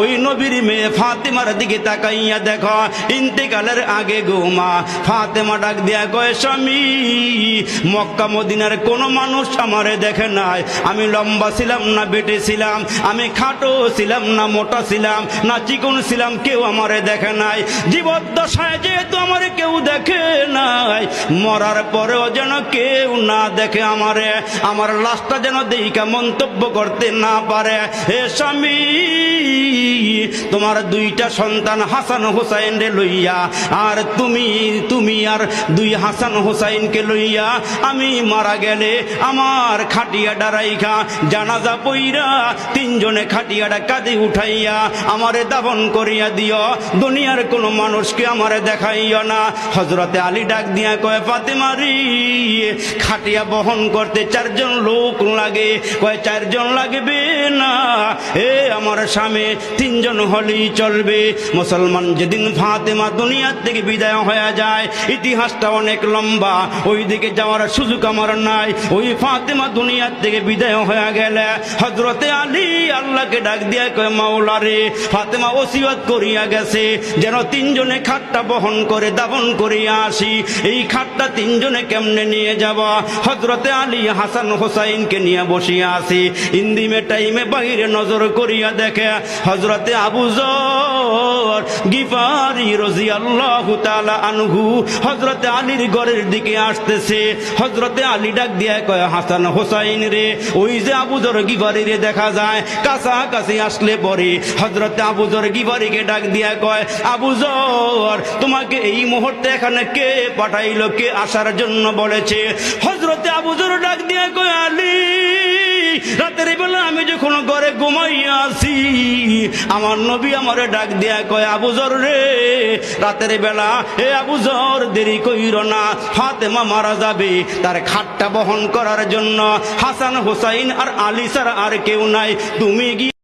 ওই নবীর মেয়ে ফাতেমার দিকে তাকাইয়া দেখো, ইন্তেকালের আগে গো মা ফাতেমা ডাক দিয়া কয়, স্বামী মক্কা মদিনার কোন মানুষ আমারে দেখে নাই, আমি লম্বা ছিলাম না বেটে ছিলাম, আমি খাটো ছিলাম না মোটা ছিলাম না চিকন ছিলাম, কেউ আমারে দেখে নাই। জীবদ্দশায় যেহেতু আমারে কেউ দেখে নাই, মরার পরেও যেন কেউ না দেখে আমারে, আমার লাশটা যেন দেইকা মন্তব্য করতে না পারে। হে স্বামী, তোমার দুইটা সন্তান হাসান হোসাইন রে লইয়া আর তুমি আর দুই হাসান হোসাইনকে লইয়া আমি মারা গেলে আমার খাটিয়াটা রাইখা জানাজা পইরা তিনজনে খাটিয়াটা কাঁধে উঠাইয়া আমারে দাফন করিয়া দিও, দুনিয়ার কোন মানুষকে আমারে দেখাইও না। হযরতে আলী ডাক দিয়া কয়, ফাতেমা রে, খাটিয়া বহন করতে 4 জন লোক লাগে। কয় 4 জন লাগবে না, এ আমার স্বামী 3 জন হলেই চলবে। মুসলমান যেদিন ফাতেমা দুনিয়া থেকে বিদায় হয়ে যায়, ইতিহাসটা অনেক লম্বা, ওই দিকে যাওয়ার সুযোগ আমার নাই। ওই ফাতেমা দুনিয়া থেকে বিদায় হয়ে গেলে হযরতে আলী আল্লাহকে ডাক দিয়া কয়, মাওলা রে, ফাতেমা ওসিয়ত করিয়া গেছে যেন 3 জনে খাটটা বহন করে দাফন করিয়া আসি। এই খাটটা 3 জনে কেমনে নিয়ে যাব? হযরতে আলী হাসান হোসাইনকে নিয়ে বসিয়া আছি। ইন্দিমে টাইমে বাহিরে নজর করিয়া দেখে হযরতে আবু যর গিফারি রাদিয়াল্লাহু তাআলা আনহু হযরতে আলীর ঘরের দিকে আসতেছে। হযরতে আলী ডাক দিয়া কয়, হাসান হোসাইন রে, ওই যে আবু যর গিফারি রে দেখা যায়। কাছাকাছি আসলে পরে হযরতে আবু যর গিফারিকে ডাক দিয়া কয়, আবু যর, তোমাকে এই মুহূর্তে এখানে কে পাঠাইলো, কে আসার জন্য বলেছে? হযরতে আবু যর ডাক দিয়া কয়, আলী, রাতের বেলা আমি যখন ঘরে ঘুমাইয়া আছি, আমার নবী আমারে ডাক দিয়া কয়, আবু যর রে, রাতের বেলা হে আবু যর, দেরি কইরো না, ফাতেমা মারা যাবে, তার খাটটা বহন করার জন্য হাসান হোসাইন আর আলী ছাড়া আর কেউ নাই, তুমি গিয়ে